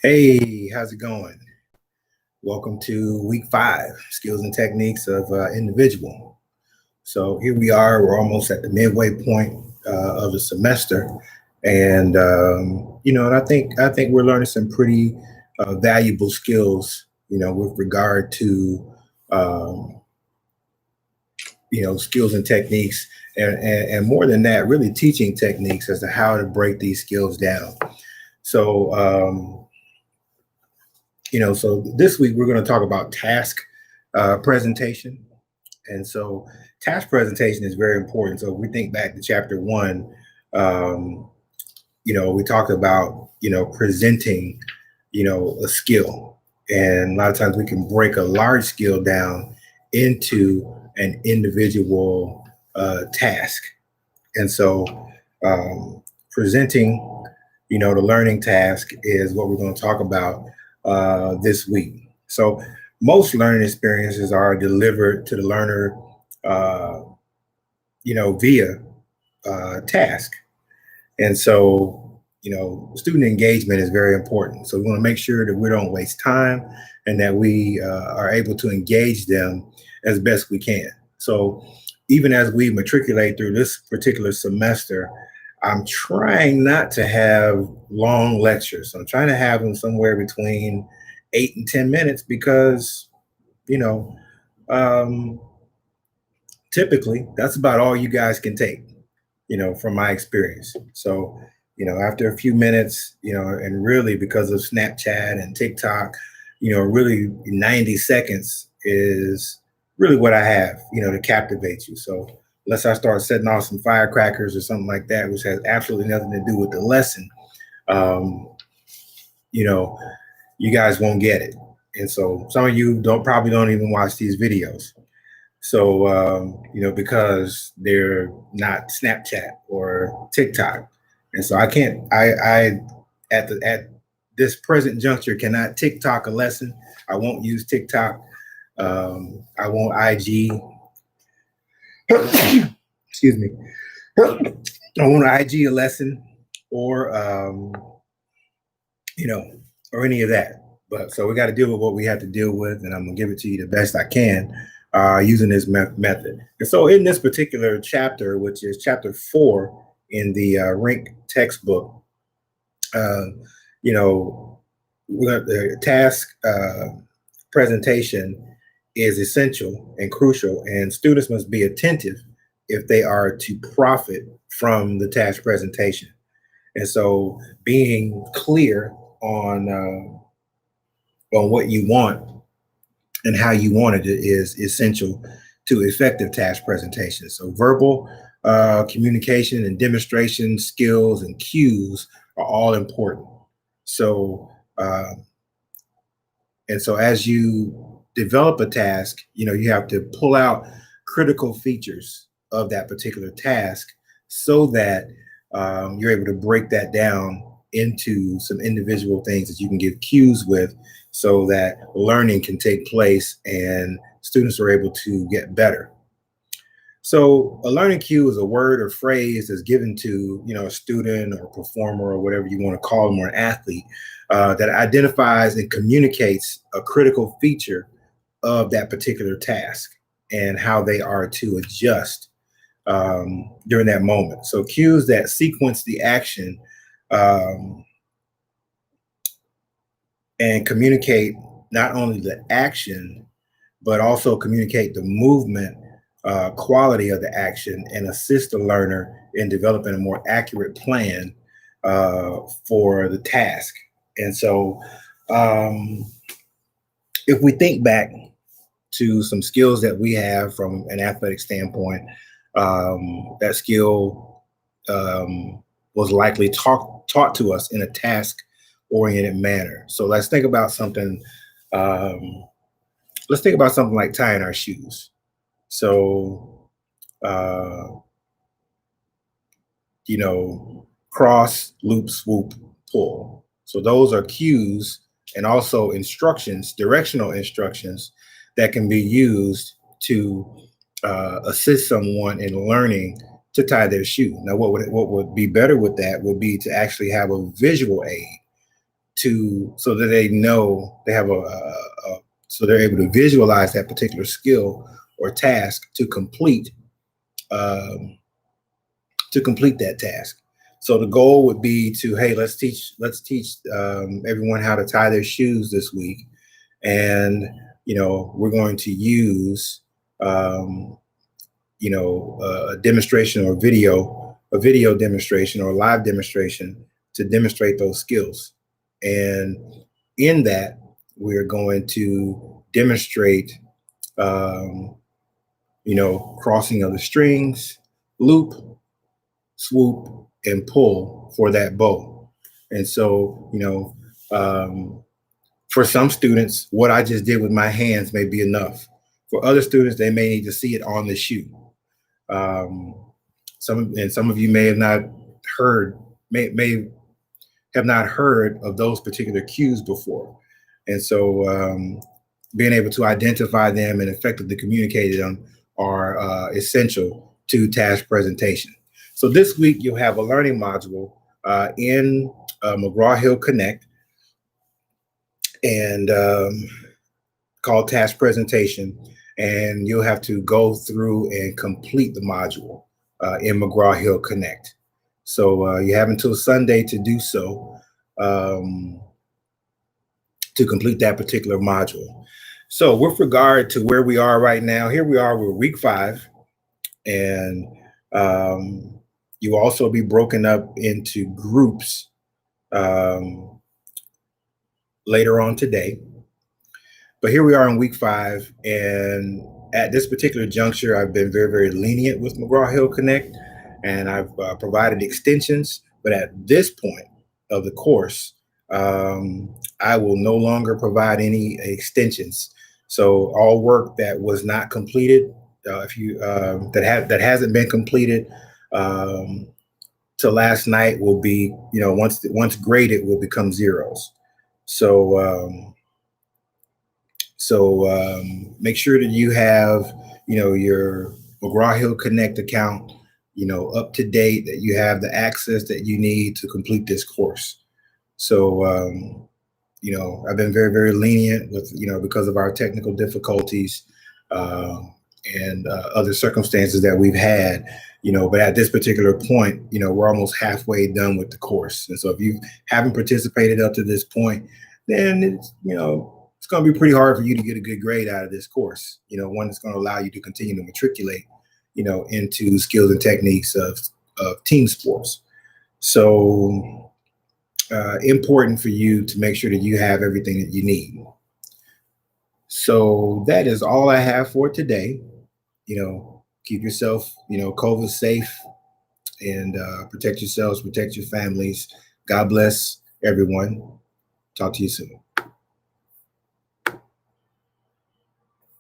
Hey, how's it going? Welcome to week 5, skills and techniques of individual. So here we are. We're almost at the midway point of the semester, and and I think we're learning some pretty valuable skills. With regard to um, skills and techniques, and more than that, really teaching techniques as to how to break these skills down. So. So this week we're going to talk about task presentation. And so task presentation is very important. So if we think back to chapter 1, um, we talked about, presenting, a skill. And a lot of times we can break a large skill down into an individual task. And so presenting, the learning task is what we're going to talk about this week. So most learning experiences are delivered to the learner, uh, via task. And so, student engagement is very important. So we want to make sure that we don't waste time and that we are able to engage them as best we can. So even as we matriculate through this particular semester, I'm trying not to have long lectures. I'm trying to have them somewhere between 8 and 10 minutes because, you know, um, typically that's about all you guys can take, from my experience. So, after a few minutes, and really because of Snapchat and TikTok, really 90 seconds is really what I have, to captivate you. So, unless I start setting off some firecrackers or something like that, which has absolutely nothing to do with the lesson, um, you know, you guys won't get it. And so some of you probably don't even watch these videos. So because they're not Snapchat or TikTok, and so I can't. I at this present juncture cannot TikTok a lesson. I won't use TikTok. I won't IG. Excuse me. I won't IG a lesson or you know or any of that. But so we got to deal with what we have to deal with, and I'm gonna give it to you the best I can using this method. And so in this particular chapter, which is chapter 4 in the Rink textbook, uh, you know, the task presentation is essential and crucial, and students must be attentive if they are to profit from the task presentation. And so being clear on what you want and how you want it is essential to effective task presentation. So verbal communication and demonstration skills and cues are all important. So uh, and so as you develop a task, you have to pull out critical features of that particular task so that you're able to break that down into some individual things that you can give cues with so that learning can take place and students are able to get better. So a learning cue is a word or phrase that's given to a student or performer or whatever you want to call them or an athlete that identifies and communicates a critical feature of that particular task and how they are to adjust during that moment. So cues that sequence the action um, and communicate not only the action but also communicate the movement quality of the action and assist the learner in developing a more accurate plan for the task. And so, if we think back to some skills that we have from an athletic standpoint, that skill was likely taught to us in a task oriented manner. So Um, let's think about something like tying our shoes. So, uh, cross, loop, swoop, pull. So those are cues and also instructions, directional instructions that can be used to assist someone in learning to tie their shoe. Now, what would be better with that would be to actually have a visual aid so that they know they have so they're able to visualize that particular skill or task um, to complete that task. So the goal would be to, hey, let's teach everyone how to tie their shoes this week, and we're going to use um, a demonstration or a video demonstration or a live demonstration to demonstrate those skills. And in that, we're going to demonstrate, um, crossing of the strings, loop, swoop, and pull for that bow. And so, for some students, what I just did with my hands may be enough. For other students, they may need to see it on the shoe. Um, some of you may have not heard may have not heard of those particular cues before, and so being able to identify them and effectively communicate them are essential to task presentation. So this week you'll have a learning module in McGraw-Hill Connect, and called task presentation, and you'll have to go through and complete the module in McGraw-Hill Connect. So you have until Sunday to do so, to complete that particular module. So with regard to where we are right now, here we are, we're week 5, and you also be broken up into groups later on today. But here we are in week 5, and at this particular juncture, I've been very, very lenient with McGraw-Hill Connect, and I've provided extensions. But at this point of the course, I will no longer provide any extensions. So all work that was not completed, if you that hasn't been completed till last night, will be, once graded, will become zeros. So make sure that you have, your McGraw-Hill Connect account, up to date, that you have the access that you need to complete this course. So, I've been very, very lenient with, because of our technical difficulties and other circumstances that we've had, but at this particular point, we're almost halfway done with the course. And so if you haven't participated up to this point, then it's going to be pretty hard for you to get a good grade out of this course. One that's going to allow you to continue to matriculate, into skills and techniques of team sports. So important for you to make sure that you have everything that you need. So that is all I have for today. Keep yourself, COVID safe, and protect yourselves, protect your families. God bless everyone. Talk to you soon.